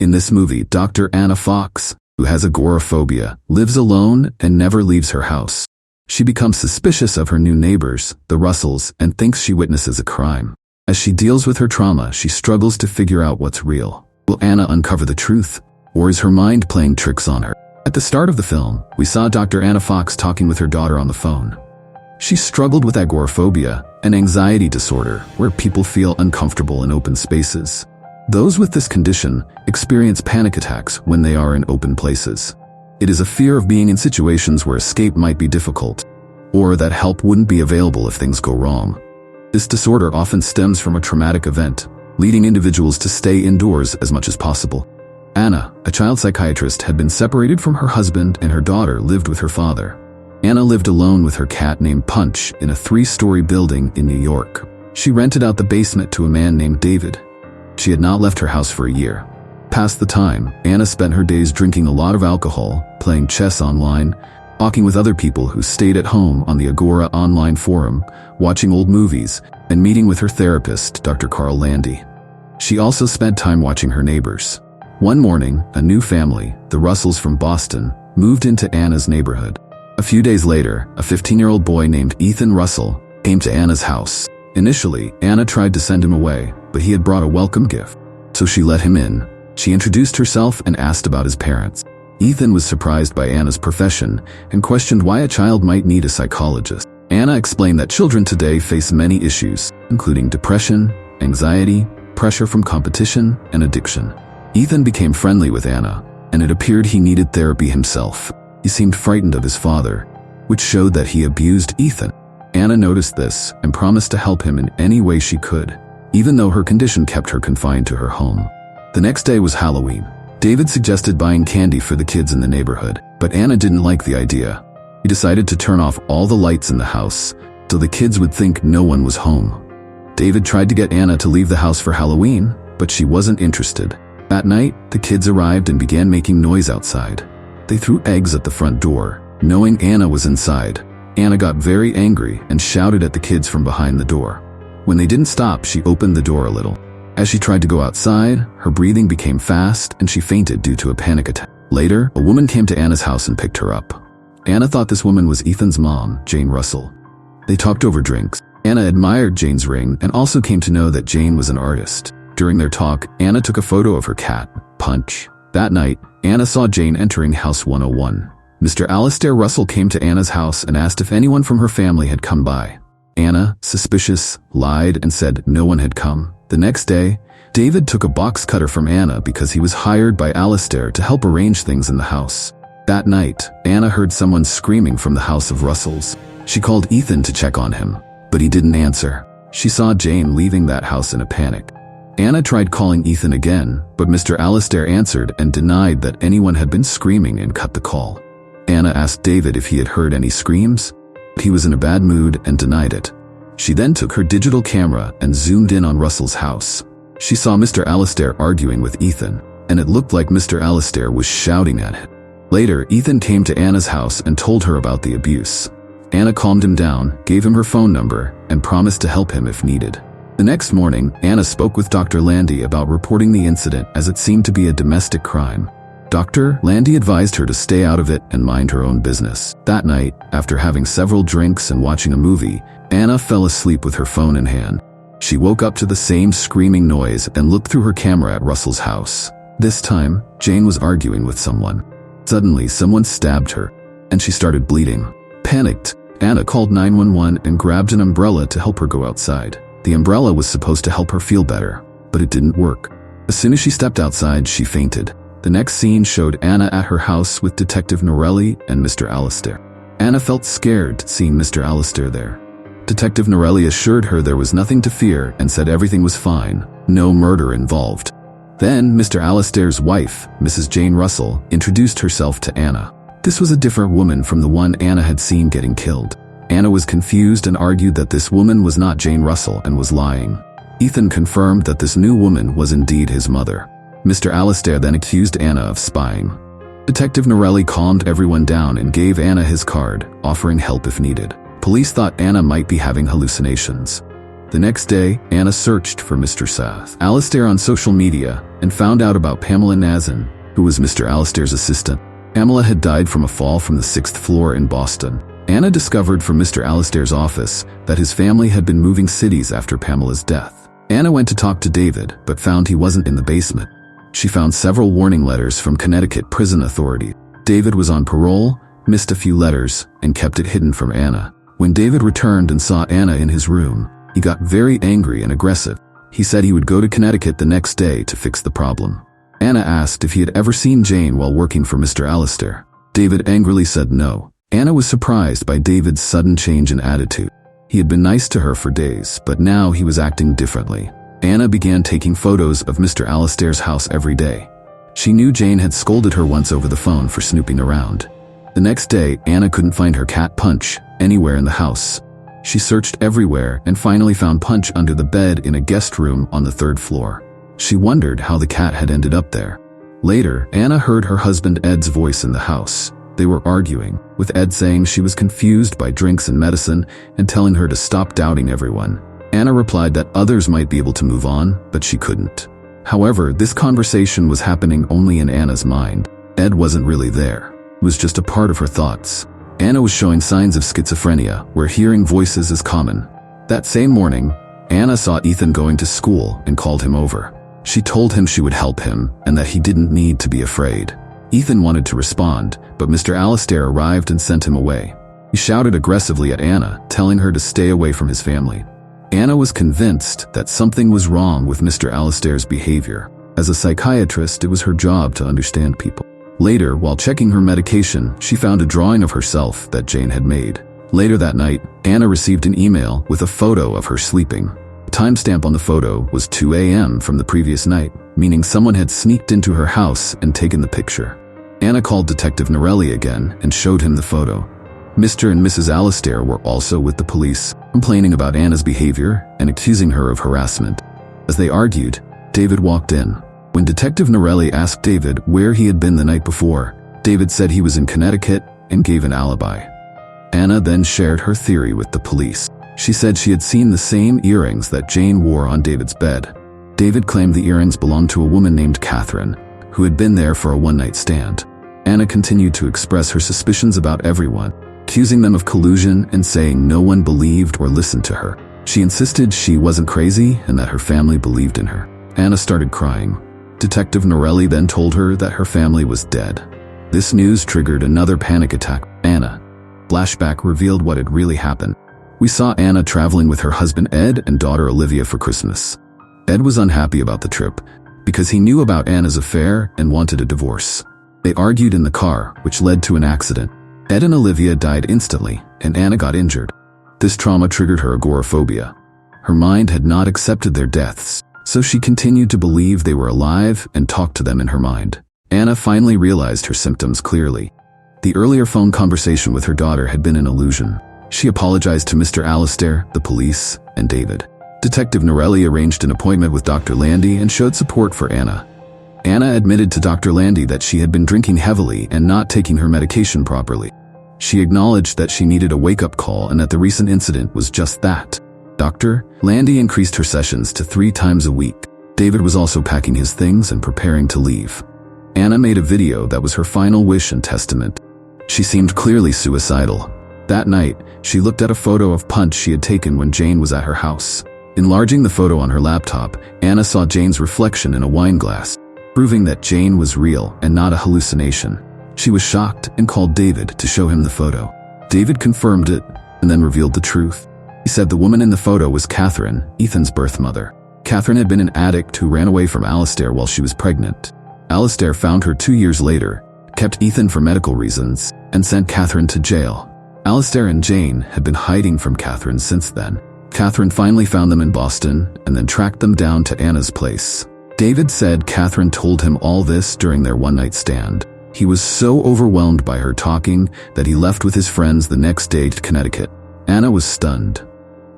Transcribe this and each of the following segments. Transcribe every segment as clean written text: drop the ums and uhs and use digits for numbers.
In this movie, Dr. Anna Fox, who has agoraphobia, lives alone and never leaves her house. She becomes suspicious of her new neighbors, the Russells, and thinks she witnesses a crime. As she deals with her trauma, she struggles to figure out what's real. Will Anna uncover the truth, or is her mind playing tricks on her? At the start of the film, we saw Dr. Anna Fox talking with her daughter on the phone. She struggled with agoraphobia, an anxiety disorder where people feel uncomfortable in open spaces. Those with this condition experience panic attacks when they are in open places. It is a fear of being in situations where escape might be difficult, or that help wouldn't be available if things go wrong. This disorder often stems from a traumatic event, leading individuals to stay indoors as much as possible. Anna, a child psychiatrist, had been separated from her husband and her daughter lived with her father. Anna lived alone with her cat named Punch in a 3-story building in New York. She rented out the basement to a man named David. She had not left her house for a year. Past the time, Anna spent her days drinking a lot of alcohol, playing chess online, talking with other people who stayed at home on the Agora online forum, watching old movies, and meeting with her therapist, Dr. Carl Landy. She also spent time watching her neighbors. One morning, a new family, the Russells from Boston, moved into Anna's neighborhood. A few days later, a 15-year-old boy named Ethan Russell came to Anna's house. Initially, Anna tried to send him away, but he had brought a welcome gift. So she let him in. She introduced herself and asked about his parents. Ethan was surprised by Anna's profession and questioned why a child might need a psychologist. Anna explained that children today face many issues, including depression, anxiety, pressure from competition, and addiction. Ethan became friendly with Anna, and it appeared he needed therapy himself. He seemed frightened of his father, which showed that he abused Ethan. Anna noticed this and promised to help him in any way she could, even though her condition kept her confined to her home. The next day was Halloween. David suggested buying candy for the kids in the neighborhood, but Anna didn't like the idea. He decided to turn off all the lights in the house so the kids would think no one was home. David tried to get Anna to leave the house for Halloween, but she wasn't interested. That night, the kids arrived and began making noise outside. They threw eggs at the front door, knowing Anna was inside. Anna got very angry and shouted at the kids from behind the door. When they didn't stop, she opened the door a little. As she tried to go outside, her breathing became fast and she fainted due to a panic attack. Later, a woman came to Anna's house and picked her up. Anna thought this woman was Ethan's mom, Jane Russell. They talked over drinks. Anna admired Jane's ring and also came to know that Jane was an artist. During their talk, Anna took a photo of her cat, Punch. That night, Anna saw Jane entering House 101. Mr. Alistair Russell came to Anna's house and asked if anyone from her family had come by. Anna, suspicious, lied and said no one had come. The next day, David took a box cutter from Anna because he was hired by Alistair to help arrange things in the house. That night, Anna heard someone screaming from the house of Russells. She called Ethan to check on him, but he didn't answer. She saw Jane leaving that house in a panic. Anna tried calling Ethan again, but Mr. Alistair answered and denied that anyone had been screaming and cut the call. Anna asked David if he had heard any screams. He was in a bad mood and denied it. She then took her digital camera and zoomed in on Russell's house. She saw Mr. Alistair arguing with Ethan, and it looked like Mr. Alistair was shouting at him. Later, Ethan came to Anna's house and told her about the abuse. Anna calmed him down, gave him her phone number, and promised to help him if needed. The next morning, Anna spoke with Dr. Landy about reporting the incident as it seemed to be a domestic crime. Dr. Landy advised her to stay out of it and mind her own business. That night, after having several drinks and watching a movie, Anna fell asleep with her phone in hand. She woke up to the same screaming noise and looked through her camera at Russell's house. This time, Jane was arguing with someone. Suddenly, someone stabbed her, and she started bleeding. Panicked, Anna called 911 and grabbed an umbrella to help her go outside. The umbrella was supposed to help her feel better, but it didn't work. As soon as she stepped outside, she fainted. The next scene showed Anna at her house with Detective Norelli and Mr. Alistair. Anna felt scared seeing Mr. Alistair there. Detective Norelli assured her there was nothing to fear and said everything was fine, no murder involved. Then, Mr. Alistair's wife, Mrs. Jane Russell, introduced herself to Anna. This was a different woman from the one Anna had seen getting killed. Anna was confused and argued that this woman was not Jane Russell and was lying. Ethan confirmed that this new woman was indeed his mother. Mr. Alistair then accused Anna of spying. Detective Norelli calmed everyone down and gave Anna his card, offering help if needed. Police thought Anna might be having hallucinations. The next day, Anna searched for Mr. Seth Alistair on social media and found out about Pamela Nazin, who was Mr. Alistair's assistant. Pamela had died from a fall from the 6th floor in Boston. Anna discovered from Mr. Alistair's office that his family had been moving cities after Pamela's death. Anna went to talk to David, but found he wasn't in the basement. She found several warning letters from Connecticut prison authorities. David was on parole, missed a few letters, and kept it hidden from Anna. When David returned and saw Anna in his room, he got very angry and aggressive. He said he would go to Connecticut the next day to fix the problem. Anna asked if he had ever seen Jane while working for Mr. Alistair. David angrily said no. Anna was surprised by David's sudden change in attitude. He had been nice to her for days, but now he was acting differently. Anna began taking photos of Mr. Alistair's house every day. She knew Jane had scolded her once over the phone for snooping around. The next day, Anna couldn't find her cat Punch anywhere in the house. She searched everywhere and finally found Punch under the bed in a guest room on the 3rd floor. She wondered how the cat had ended up there. Later, Anna heard her husband Ed's voice in the house. They were arguing, with Ed saying she was confused by drinks and medicine and telling her to stop doubting everyone. Anna replied that others might be able to move on, but she couldn't. However, this conversation was happening only in Anna's mind. Ed wasn't really there. It was just a part of her thoughts. Anna was showing signs of schizophrenia, where hearing voices is common. That same morning, Anna saw Ethan going to school and called him over. She told him she would help him and that he didn't need to be afraid. Ethan wanted to respond, but Mr. Alistair arrived and sent him away. He shouted aggressively at Anna, telling her to stay away from his family. Anna was convinced that something was wrong with Mr. Alistair's behavior. As a psychiatrist, it was her job to understand people. Later, while checking her medication, she found a drawing of herself that Jane had made. Later that night, Anna received an email with a photo of her sleeping. The timestamp on the photo was 2 a.m. from the previous night, meaning someone had sneaked into her house and taken the picture. Anna called Detective Norelli again and showed him the photo. Mr. and Mrs. Alistair were also with the police, complaining about Anna's behavior and accusing her of harassment. As they argued, David walked in. When Detective Norelli asked David where he had been the night before, David said he was in Connecticut and gave an alibi. Anna then shared her theory with the police. She said she had seen the same earrings that Jane wore on David's bed. David claimed the earrings belonged to a woman named Catherine, who had been there for a one-night stand. Anna continued to express her suspicions about everyone, accusing them of collusion and saying no one believed or listened to her. She insisted she wasn't crazy and that her family believed in her. Anna started crying. Detective Norelli then told her that her family was dead. This news triggered another panic attack. Anna. Flashback revealed what had really happened. We saw Anna traveling with her husband Ed and daughter Olivia for Christmas. Ed was unhappy about the trip because he knew about Anna's affair and wanted a divorce. They argued in the car, which led to an accident. Ed and Olivia died instantly, and Anna got injured. This trauma triggered her agoraphobia. Her mind had not accepted their deaths, so she continued to believe they were alive and talked to them in her mind. Anna finally realized her symptoms clearly. The earlier phone conversation with her daughter had been an illusion. She apologized to Mr. Alistair, the police, and David. Detective Norelli arranged an appointment with Dr. Landy and showed support for Anna. Anna admitted to Dr. Landy that she had been drinking heavily and not taking her medication properly. She acknowledged that she needed a wake-up call and that the recent incident was just that. Dr. Landy increased her sessions to 3 times a week. David was also packing his things and preparing to leave. Anna made a video that was her final wish and testament. She seemed clearly suicidal. That night, she looked at a photo of Punch she had taken when Jane was at her house. Enlarging the photo on her laptop, Anna saw Jane's reflection in a wine glass, proving that Jane was real and not a hallucination. She was shocked and called David to show him the photo. David confirmed it and then revealed the truth. He said the woman in the photo was Catherine, Ethan's birth mother. Catherine had been an addict who ran away from Alistair while she was pregnant. Alistair found her 2 years later, kept Ethan for medical reasons, and sent Catherine to jail. Alistair and Jane had been hiding from Catherine since then. Catherine finally found them in Boston and then tracked them down to Anna's place. David said Catherine told him all this during their one-night stand. He was so overwhelmed by her talking that he left with his friends the next day to Connecticut. Anna was stunned.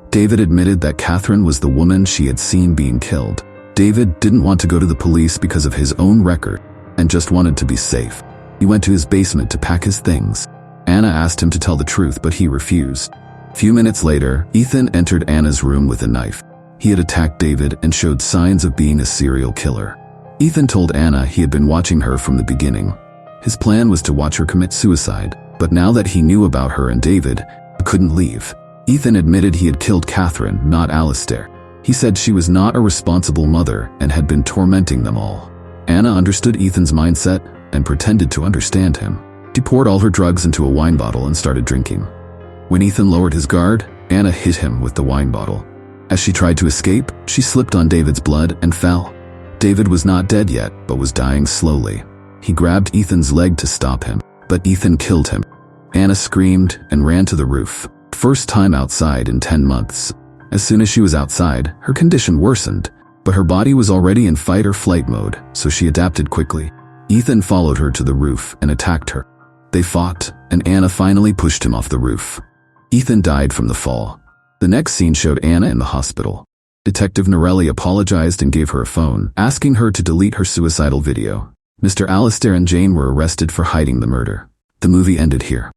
David admitted that Catherine was the woman she had seen being killed. David didn't want to go to the police because of his own record and just wanted to be safe. He went to his basement to pack his things. Anna asked him to tell the truth, but he refused. Few minutes later, Ethan entered Anna's room with a knife. He had attacked David and showed signs of being a serial killer. Ethan told Anna he had been watching her from the beginning. His plan was to watch her commit suicide, but now that he knew about her and David, he couldn't leave. Ethan admitted he had killed Catherine, not Alistair. He said she was not a responsible mother and had been tormenting them all. Anna understood Ethan's mindset and pretended to understand him. She poured all her drugs into a wine bottle and started drinking. When Ethan lowered his guard, Anna hit him with the wine bottle. As she tried to escape, she slipped on David's blood and fell. David was not dead yet, but was dying slowly. He grabbed Ethan's leg to stop him, but Ethan killed him. Anna screamed and ran to the roof. First time outside in 10 months. As soon as she was outside, her condition worsened, but her body was already in fight or flight mode, so she adapted quickly. Ethan followed her to the roof and attacked her. They fought, and Anna finally pushed him off the roof. Ethan died from the fall. The next scene showed Anna in the hospital. Detective Norelli apologized and gave her a phone, asking her to delete her suicidal video. Mr. Alistair and Jane were arrested for hiding the murder. The movie ended here.